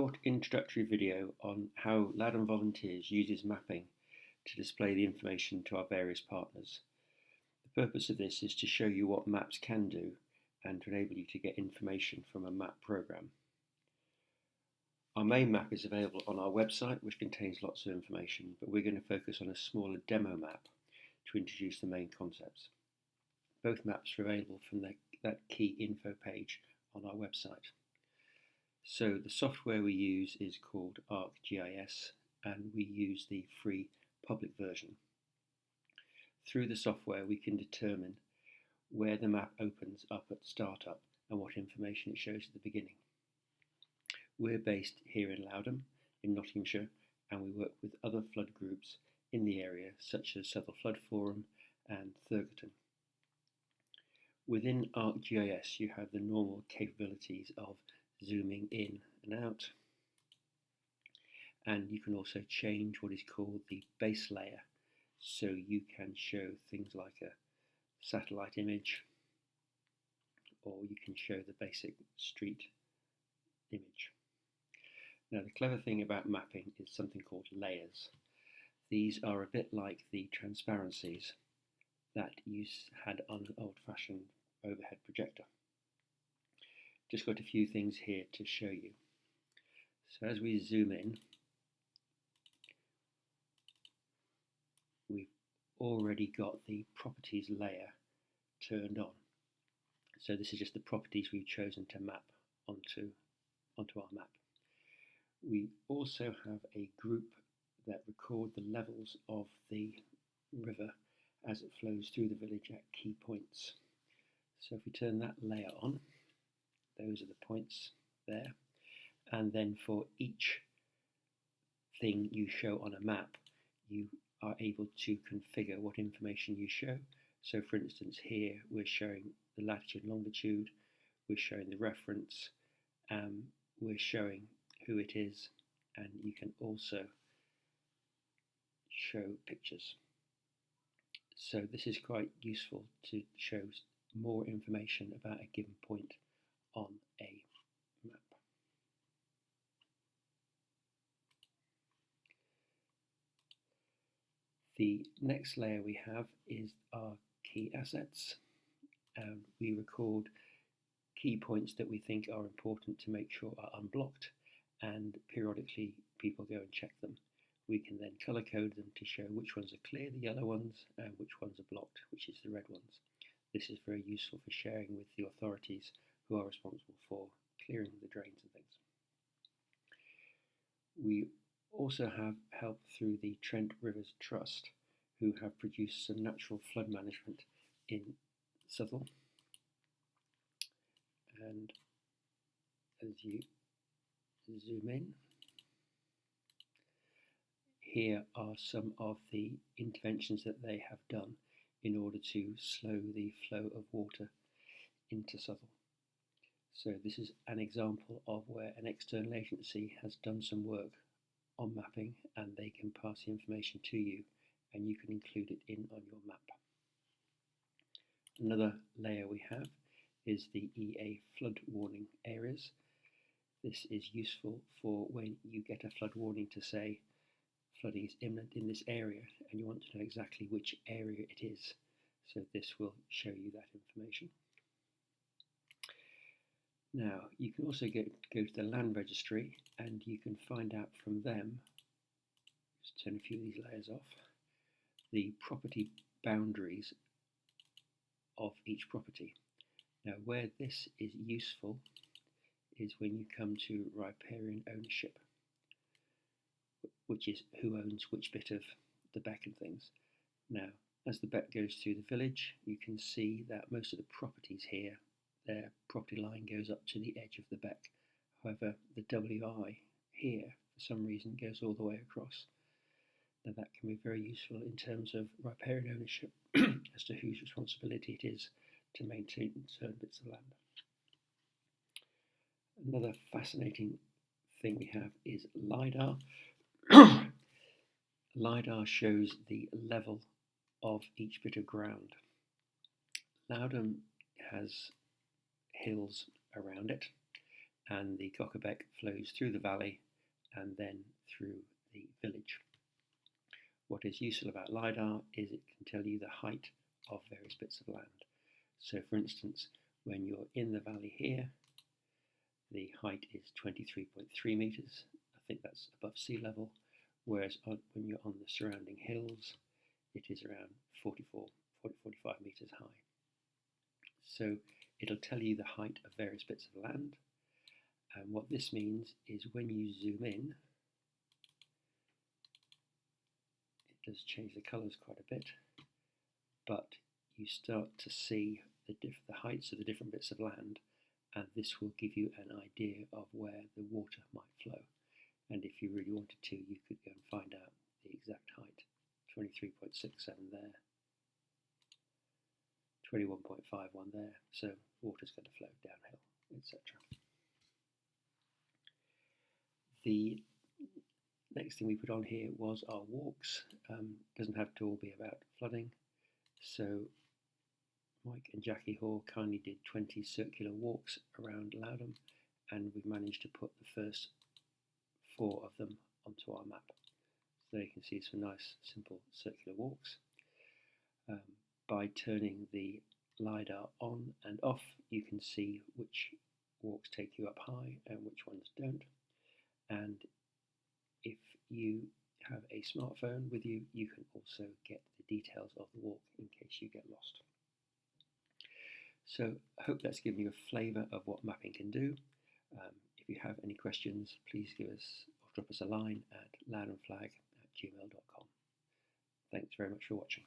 short introductory video on how Lowdham Volunteers uses mapping to display the information to our various partners. The purpose of this is to show you what maps can do and to enable you to get information from a map program. Our main map is available on our website, which contains lots of information, but we're going to focus on a smaller demo map to introduce the main concepts. Both maps are available from that key info page on our website. So the software we use is called ArcGIS, and we use the free public version. Through the software we can determine where the map opens up at startup and what information it shows at the beginning. We're based here in Lowdham in Nottinghamshire, and we work with other flood groups in the area such as Southall Flood Forum and Thurgerton. Within ArcGIS you have the normal capabilities of zooming in and out, and you can also change what is called the base layer, so you can show things like a satellite image, or you can show the basic street image. Now the clever thing about mapping is something called layers. These are a bit like the transparencies that you had on an old-fashioned overhead projector. Just got a few things here to show you. So as we zoom in, we've already got the properties layer turned on. So this is just the properties we've chosen to map onto our map. We also have a group that record the levels of the river as it flows through the village at key points. So if we turn that layer on, those are the points there, and then for each thing you show on a map you are able to configure what information you show. So for instance here we're showing the latitude and longitude, we're showing the reference, we're showing who it is, and you can also show pictures. So this is quite useful to show more information about a given point on a map. The next layer we have is our key assets. We record key points that we think are important to make sure are unblocked, and periodically people go and check them. We can then colour code them to show which ones are clear, the yellow ones, and which ones are blocked, which is the red ones. This is very useful for sharing with the authorities who are responsible for clearing the drains and things. We also have help through the Trent Rivers Trust, who have produced some natural flood management in Southall. And as you zoom in, here are some of the interventions that they have done in order to slow the flow of water into Southall. So this is an example of where an external agency has done some work on mapping, and they can pass the information to you and you can include it in on your map. Another layer we have is the EA flood warning areas. This is useful for when you get a flood warning to say flooding is imminent in this area and you want to know exactly which area it is. So this will show you that information. Now you can also go to the land registry and you can find out from them, just turn a few of these layers off, the property boundaries of each property. Now where this is useful is when you come to riparian ownership, which is who owns which bit of the beck and things. Now as the beck goes through the village you can see that most of the properties here, their property line goes up to the edge of the beck. However, the WI here, for some reason, goes all the way across. Now that can be very useful in terms of riparian ownership as to whose responsibility it is to maintain certain bits of land. Another fascinating thing we have is LiDAR. LiDAR shows the level of each bit of ground. Lowdham has hills around it, and the Cockerbeck flows through the valley and then through the village. What is useful about LiDAR is it can tell you the height of various bits of land. So for instance, when you're in the valley here, the height is 23.3 metres. I think that's above sea level, whereas when you're on the surrounding hills, it is around 45 metres high. So it'll tell you the height of various bits of land, and what this means is when you zoom in, it does change the colours quite a bit, but you start to see the heights of the different bits of land, and this will give you an idea of where the water might flow. And if you really wanted to, you could go and find out the exact height. 23.67 there, 21.51 there, so water's going to flow downhill, etc. The next thing we put on here was our walks. Doesn't have to all be about flooding, so Mike and Jackie Hoare kindly did 20 circular walks around Lowdham, and we've managed to put the first 4 of them onto our map. So there you can see some nice simple circular walks. By turning the LiDAR on and off, you can see which walks take you up high and which ones don't. And if you have a smartphone with you, you can also get the details of the walk in case you get lost. So I hope that's given you a flavour of what mapping can do. If you have any questions, please give us or drop us a line at loudandflag@gmail.com. Thanks very much for watching.